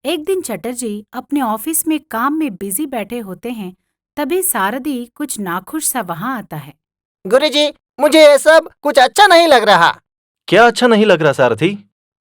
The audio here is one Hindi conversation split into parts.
एक दिन चटर्जी अपने ऑफिस में काम में बिजी बैठे होते हैं। तभी सारदी कुछ नाखुश सा वहां आता है। गुरुजी, मुझे ये सब कुछ अच्छा नहीं लग रहा। क्या अच्छा नहीं लग रहा सारथी?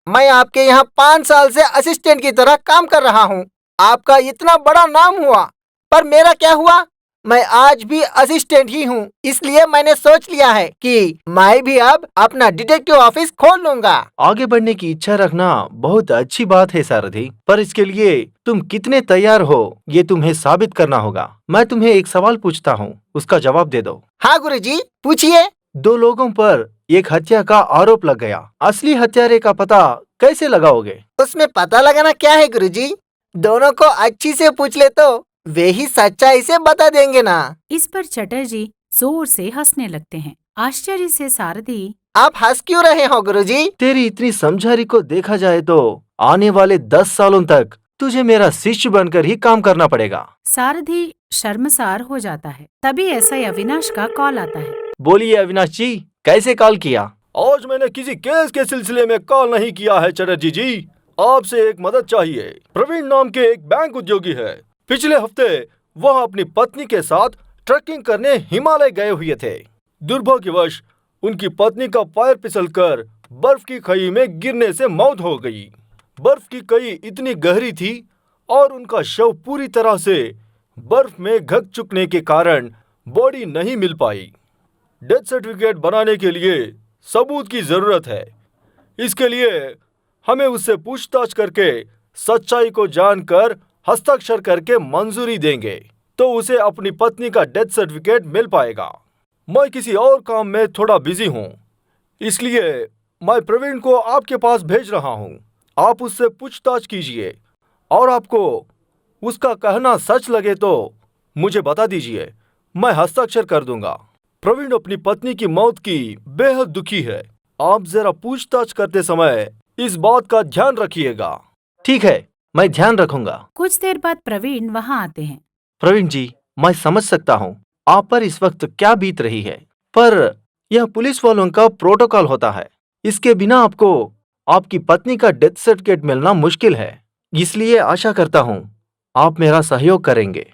मैं आपके यहाँ 5 साल से असिस्टेंट की तरह काम कर रहा हूँ। आपका इतना बड़ा नाम हुआ, पर मेरा क्या हुआ? मैं आज भी असिस्टेंट ही हूँ। इसलिए मैंने सोच लिया है कि मैं भी अब अपना डिटेक्टिव ऑफिस खोल लूंगा। आगे बढ़ने की इच्छा रखना बहुत अच्छी बात है सारथी, पर इसके लिए तुम कितने तैयार हो ये तुम्हें साबित करना होगा। मैं तुम्हें एक सवाल पूछता हूँ, उसका जवाब दे दो। हाँ गुरुजी, पूछिए। 2 लोगों पर एक हत्या का आरोप लग गया। असली हत्यारे का पता कैसे लगाओगे? उसमें पता लगाना क्या है गुरुजी? दोनों को अच्छी से पूछ ले तो वे ही सच्चाई से बता देंगे ना। इस पर चटर्जी जोर से हंसने लगते हैं। आश्चर्य से सारदी, आप हंस क्यों रहे हो गुरुजी? तेरी इतनी समझदारी को देखा जाए तो आने वाले 10 सालों तक तुझे मेरा शिष्य बनकर ही काम करना पड़ेगा। सारथी शर्मसार हो जाता है। तभी एसआई अविनाश का कॉल आता है। बोलिए अविनाश जी, कैसे कॉल किया? आज मैंने किसी केस के सिलसिले में कॉल नहीं किया है चटर्जी जी। आपसे एक मदद चाहिए। प्रवीण नाम के एक बैंक उद्योगी है। पिछले हफ्ते वह अपनी पत्नी के साथ ट्रैकिंग करने हिमालय गए हुए थे। दुर्भाग्यवश उनकी पत्नी का पैर फिसलकर बर्फ की खाई में गिरने से मौत हो गई। बर्फ की खाई इतनी गहरी थी और उनका शव पूरी तरह से बर्फ में घक चुकने के कारण बॉडी नहीं मिल पाई। डेथ सर्टिफिकेट बनाने के लिए सबूत की जरूरत है। इसके लिए हमें उससे पूछताछ करके सच्चाई को जानकर हस्ताक्षर करके मंजूरी देंगे तो उसे अपनी पत्नी का डेथ सर्टिफिकेट मिल पाएगा। मैं किसी और काम में थोड़ा बिजी हूँ, इसलिए मैं प्रवीण को आपके पास भेज रहा हूँ। आप उससे पूछताछ कीजिए और आपको उसका कहना सच लगे तो मुझे बता दीजिए, मैं हस्ताक्षर कर दूंगा। प्रवीण अपनी पत्नी की मौत की बेहद दुखी है। आप जरा पूछताछ करते समय इस बात का ध्यान रखिएगा। ठीक है, मैं ध्यान रखूंगा। कुछ देर बाद प्रवीण वहां आते हैं। प्रवीण जी, मैं समझ सकता हूँ आप पर इस वक्त क्या बीत रही है, पर यह पुलिस वालों का प्रोटोकॉल होता है। इसके बिना आपको आपकी पत्नी का डेथ सर्टिफिकेट मिलना मुश्किल है। इसलिए आशा करता हूँ आप मेरा सहयोग करेंगे।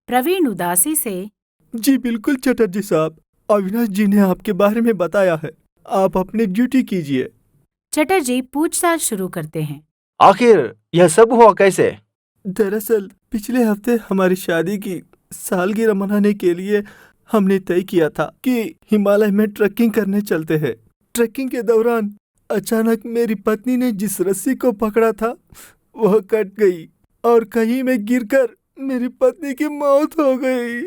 प्रवीण उदासी से, जी बिल्कुल चटर्जी साहब, अविनाश जी ने आपके बारे में बताया है। आप अपनी ड्यूटी कीजिए। चटर्जी पूछताछ शुरू करते हैं। आखिर यह सब हुआ कैसे? दरअसल पिछले हफ्ते हमारी शादी की सालगिरह मनाने के लिए हमने तय किया था कि हिमालय में ट्रैकिंग करने चलते हैं। ट्रैकिंग के दौरान अचानक मेरी पत्नी ने जिस रस्सी को पकड़ा था वह कट गई और कहीं में गिरकर मेरी पत्नी की मौत हो गई।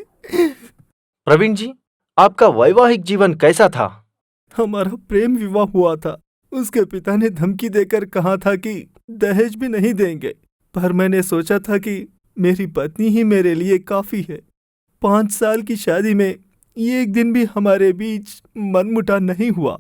प्रवीण जी, आपका वैवाहिक जीवन कैसा था? हमारा प्रेम विवाह हुआ था। उसके पिता ने धमकी देकर कहा था कि दहेज भी नहीं देंगे, पर मैंने सोचा था कि मेरी पत्नी ही मेरे लिए काफी है। 5 साल की शादी में एक दिन भी हमारे बीच मनमुटाव नहीं हुआ।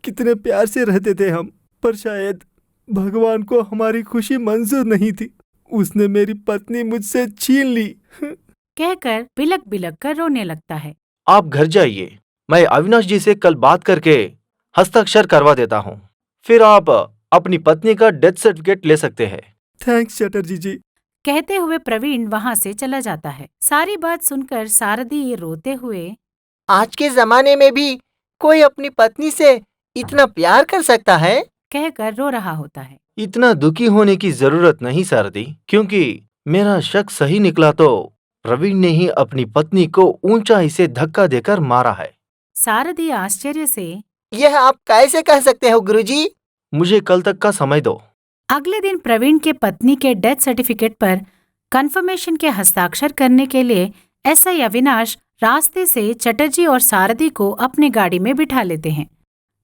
कितने प्यार से रहते थे हम, पर शायद भगवान को हमारी खुशी मंजूर नहीं थी। उसने मेरी पत्नी मुझसे छीन ली। कहकर बिलक बिलक कर रोने लगता है। आप घर जाइए, मैं अविनाश जी से कल बात करके हस्ताक्षर करवा देता हूँ। फिर आप अपनी पत्नी का डेथ सर्टिफिकेट ले सकते हैं। थैंक्स चटर्जी जी। कहते हुए प्रवीण वहां से चला जाता है। सारी बात सुनकर सारदी रोते हुए, आज के जमाने में भी कोई अपनी पत्नी से इतना प्यार कर सकता है? कहकर रो रहा होता है। इतना दुखी होने की जरूरत नहीं सारदी, क्योंकि मेरा शक सही निकला तो प्रवीण ने ही अपनी पत्नी को ऊंचाई से धक्का देकर मारा है। सारदी आश्चर्य से, यह आप कैसे कह सकते हो गुरुजी? मुझे कल तक का समय दो। अगले दिन प्रवीण के पत्नी के डेथ सर्टिफिकेट पर कंफर्मेशन के हस्ताक्षर करने के लिए एसआई अविनाश रास्ते से चटर्जी और सारदी को अपने गाड़ी में बिठा लेते हैं।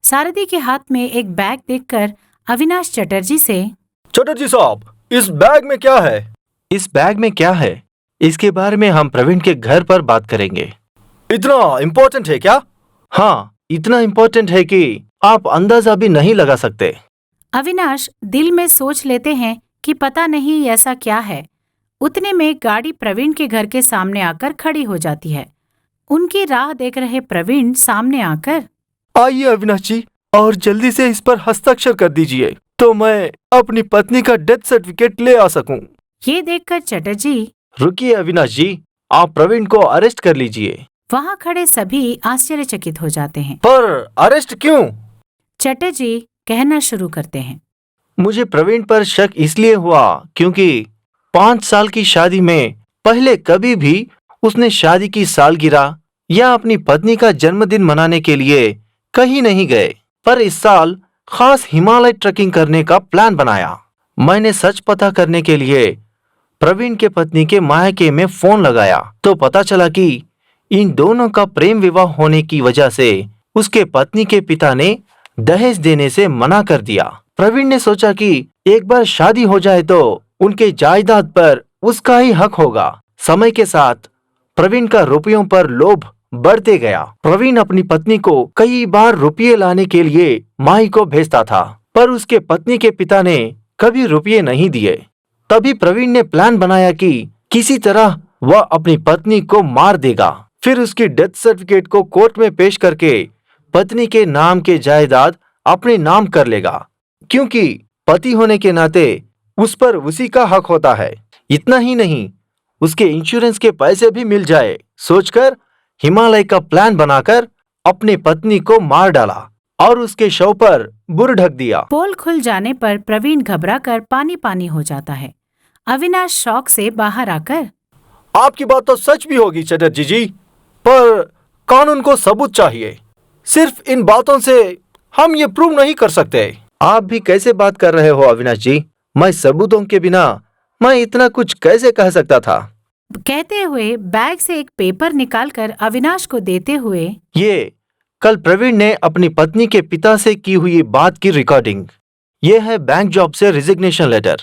सारदी के हाथ में एक बैग देखकर अविनाश चटर्जी से, चटर्जी साहब, इस बैग में क्या है? इस बैग में क्या है, इसके बारे में हम प्रवीण के घर पर बात करेंगे। इतना इम्पोर्टेंट है क्या? हाँ, इतना इम्पोर्टेंट है कि आप अंदाजा भी नहीं लगा सकते। अविनाश दिल में सोच लेते हैं कि पता नहीं ऐसा क्या है। उतने में गाड़ी प्रवीण के घर के सामने आकर खड़ी हो जाती है। उनकी राह देख रहे प्रवीण सामने आकर, आइए अविनाश जी, और जल्दी से इस पर हस्ताक्षर कर दीजिए तो मैं अपनी पत्नी का डेथ सर्टिफिकेट ले आ सकूं। ये देखकर चटर्जी रुकिए अविनाश जी, आप प्रवीण को अरेस्ट कर लीजिए। वहाँ खड़े सभी आश्चर्यचकित हो जाते हैं। पर अरेस्ट क्यों? चटर्जी कहना शुरू करते हैं। मुझे प्रवीण पर शक इसलिए हुआ क्योंकि 5 साल की शादी में पहले कभी भी उसने शादी की सालगिरह या अपनी पत्नी का जन्मदिन मनाने के लिए कहीं नहीं गए, पर इस साल खास हिमालय ट्रैकिंग करने का प्लान बनाया। मैंने सच पता करने के लिए प्रवीण के पत्नी के मायके में फोन लगाया तो पता चला कि इन दोनों का प्रेम विवाह होने की वजह से उसके पत्नी के पिता ने दहेज देने से मना कर दिया। प्रवीण ने सोचा कि एक बार शादी हो जाए तो उनके जायदाद पर उसका ही हक होगा। समय के साथ प्रवीण का रुपयों पर लोभ बढ़ते गया। प्रवीण अपनी पत्नी को कई बार रुपये लाने के लिए माई को भेजता था, पर उसके पत्नी के पिता ने कभी रुपये नहीं दिए। तभी प्रवीण ने प्लान बनाया कि किसी तरह वह अपनी पत्नी को मार देगा, फिर उसकी डेथ सर्टिफिकेट को कोर्ट में पेश करके पत्नी के नाम के जायदाद अपने नाम कर लेगा, क्योंकि पति होने के नाते उस पर उसी का हक होता है। इतना ही नहीं, उसके इंश्योरेंस के पैसे भी मिल जाए सोचकर हिमालय का प्लान बनाकर अपनी पत्नी को मार डाला और उसके शव पर बुर ढक दिया। पोल खुल जाने पर प्रवीण घबराकर पानी पानी हो जाता है। अविनाश शौक से बाहर आकर, आपकी बात तो सच भी होगी चटर्जी जी, पर कानून को सबूत चाहिए। सिर्फ इन बातों से हम ये प्रूव नहीं कर सकते। आप भी कैसे बात कर रहे हो अविनाश जी? मैं सबूतों के बिना मैं इतना कुछ कैसे कह सकता था? कहते हुए बैग से एक पेपर निकालकर अविनाश को देते हुए, ये कल प्रवीण ने अपनी पत्नी के पिता से की हुई बात की रिकॉर्डिंग। ये है बैंक जॉब से रिजिग्नेशन लेटर,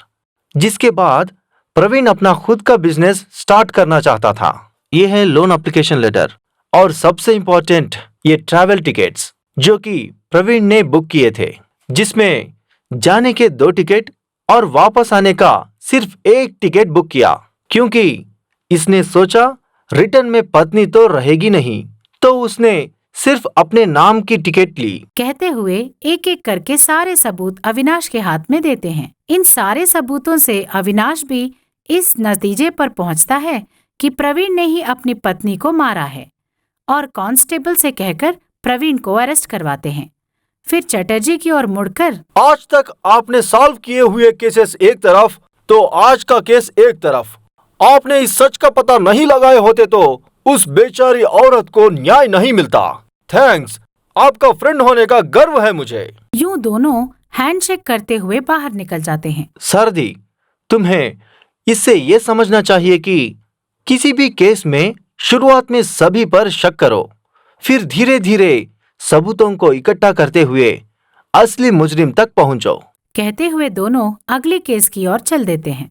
जिसके बाद प्रवीण अपना खुद का बिजनेस स्टार्ट करना चाहता था। ये है लोन एप्लीकेशन लेटर और सबसे इम्पोर्टेंट ये ट्रैवल टिकट्स जो कि प्रवीण ने बुक किए थे, जिसमें जाने के 2 टिकट और वापस आने का सिर्फ 1 टिकट बुक किया, क्योंकि इसने सोचा रिटर्न में पत्नी तो रहेगी नहीं, तो उसने सिर्फ अपने नाम की टिकट ली। कहते हुए एक एक करके सारे सबूत अविनाश के हाथ में देते हैं। इन सारे सबूतों से अविनाश भी इस नतीजे पर पहुंचता है कि प्रवीण ने ही अपनी पत्नी को मारा है और कांस्टेबल से कहकर प्रवीण को अरेस्ट करवाते हैं। फिर चटर्जी की ओर मुड़कर, आज तक आपने सॉल्व किए हुए केसेस एक तरफ तो आज का केस एक तरफ। आपने इस सच का पता नहीं लगाए होते तो उस बेचारी औरत को न्याय नहीं मिलता। थैंक्स, आपका फ्रेंड होने का गर्व है मुझे। यूं दोनों हैंडशेक करते हुए बाहर निकल जाते हैं। सरदी, तुम्हें इससे ये समझना चाहिए कि किसी भी केस में शुरुआत में सभी पर शक करो, फिर धीरे धीरे सबूतों को इकट्ठा करते हुए असली मुजरिम तक पहुंचो। कहते हुए दोनों अगले केस की ओर चल देते हैं।